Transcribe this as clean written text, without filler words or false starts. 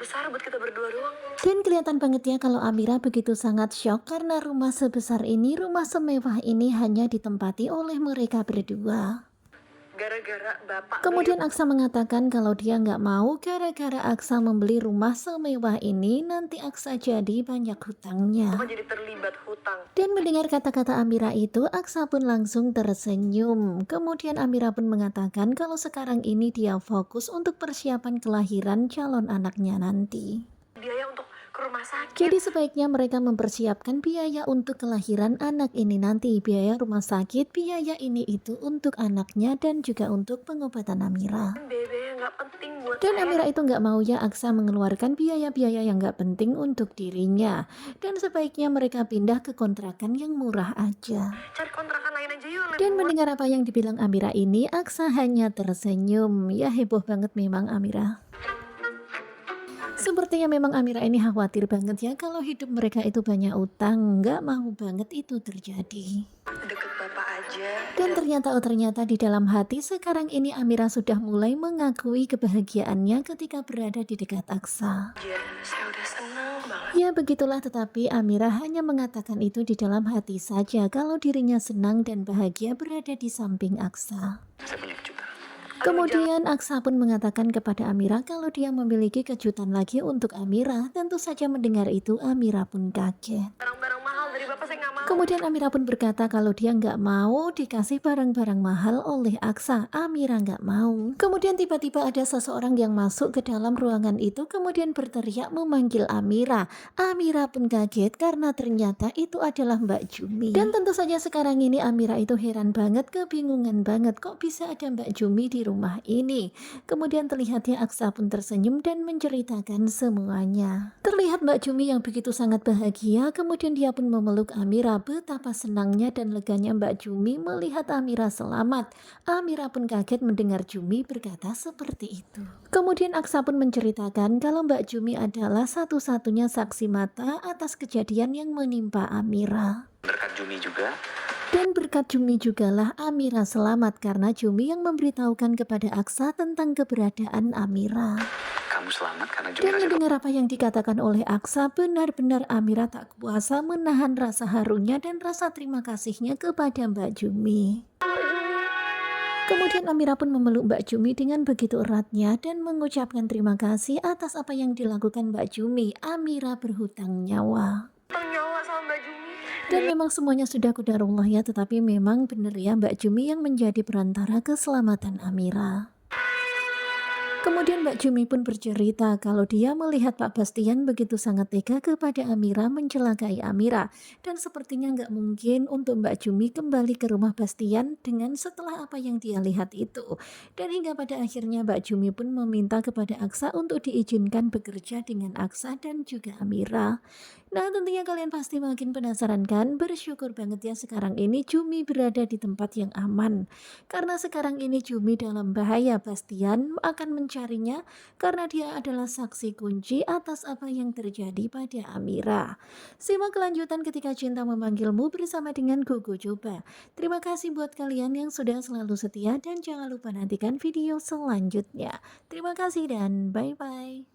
besar buat kita berdua doang. Dan kelihatan banget ya kalau Amira begitu sangat syok karena rumah sebesar ini, rumah semewah ini hanya ditempati oleh mereka berdua. Gara-gara bapak Kemudian beli Aksa mengatakan kalau dia nggak mau gara-gara Aksa membeli rumah semewah ini, nanti Aksa jadi banyak hutangnya. rumah jadi terlibat hutang. Dan mendengar kata-kata Amira itu, Aksa pun langsung tersenyum. Kemudian Amira pun mengatakan kalau sekarang ini dia fokus untuk persiapan kelahiran calon anaknya nanti. Biaya untuk ke rumah sakit. Jadi sebaiknya mereka mempersiapkan biaya untuk kelahiran anak ini nanti. Biaya rumah sakit, biaya ini itu untuk anaknya dan juga untuk pengobatan Amira. Bebe nggak penting buat Dan saya. Amira itu nggak mau ya Aksa mengeluarkan biaya-biaya yang nggak penting untuk dirinya. Dan sebaiknya mereka pindah ke kontrakan yang murah aja. Cari kontrakan lain aja yuk. lebih Dan murah. mendengar apa yang dibilang Amira ini, Aksa hanya tersenyum. Ya heboh banget memang Amira. Sepertinya memang Amira ini khawatir banget ya kalau hidup mereka itu banyak utang. Nggak mau banget itu terjadi. Deket bapak aja. Dan ternyata di dalam hati sekarang ini Amira sudah mulai mengakui kebahagiaannya ketika berada di dekat Aksa. Ya, saya udah seneng banget. Ya begitulah, tetapi Amira hanya mengatakan itu di dalam hati saja kalau dirinya senang dan bahagia berada di samping Aksa. Saya punya kejutan. Kemudian Aksa pun mengatakan kepada Amira kalau dia memiliki kejutan lagi untuk Amira. Tentu saja mendengar itu Amira pun kaget. Barang-barang mahal dari bapak saya nggak mau. Kemudian Amira pun berkata kalau dia nggak mau dikasih barang-barang mahal oleh Aksa. Amira nggak mau. Kemudian tiba-tiba ada seseorang yang masuk ke dalam ruangan itu kemudian berteriak memanggil Amira. Amira pun kaget karena ternyata itu adalah Mbak Jumi. Dan tentu saja sekarang ini Amira itu heran banget, kebingungan banget kok bisa ada Mbak Jumi di rumah ini. Kemudian terlihatnya Aksa pun tersenyum dan menceritakan semuanya. Terlihat Mbak Jumi yang begitu sangat bahagia, kemudian dia pun memeluk Amira. Betapa senangnya dan leganya Mbak Jumi melihat Amira selamat. Amira pun kaget mendengar Jumi berkata seperti itu. Kemudian Aksa pun menceritakan kalau Mbak Jumi adalah satu-satunya saksi mata atas kejadian yang menimpa Amira. Berkat Jumi juga. Dan berkat Jumi jugalah Amira selamat karena Jumi yang memberitahukan kepada Aksa tentang keberadaan Amira. Kamu selamat karena Jumi Dan rasa mendengar apa yang dikatakan oleh Aksa, benar-benar Amira tak kuasa menahan rasa harunya dan rasa terima kasihnya kepada Mbak Jumi. Kemudian Amira pun memeluk Mbak Jumi dengan begitu eratnya dan mengucapkan terima kasih atas apa yang dilakukan Mbak Jumi. Amira berhutang nyawa. nyawa sama Mbak Jumi. Dan memang semuanya sudah qadarullah ya, tetapi memang benar ya Mbak Jumi yang menjadi perantara keselamatan Amira. Kemudian Mbak Jumi pun bercerita kalau dia melihat Pak Bastian begitu sangat tega kepada Amira, mencelakai Amira. Dan sepertinya nggak mungkin untuk Mbak Jumi kembali ke rumah Bastian dengan setelah apa yang dia lihat itu. Dan hingga pada akhirnya Mbak Jumi pun meminta kepada Aksa untuk diizinkan bekerja dengan Aksa dan juga Amira. Nah tentunya kalian pasti makin penasaran kan? Bersyukur banget ya sekarang ini Jumi berada di tempat yang aman. Karena sekarang ini Jumi dalam bahaya, Bastian akan mencarinya karena dia adalah saksi kunci atas apa yang terjadi pada Amira. Simak kelanjutan ketika cinta memanggilmu bersama dengan Gogo Coba. Terima kasih buat kalian yang sudah selalu setia dan jangan lupa nantikan video selanjutnya. Terima kasih dan bye-bye.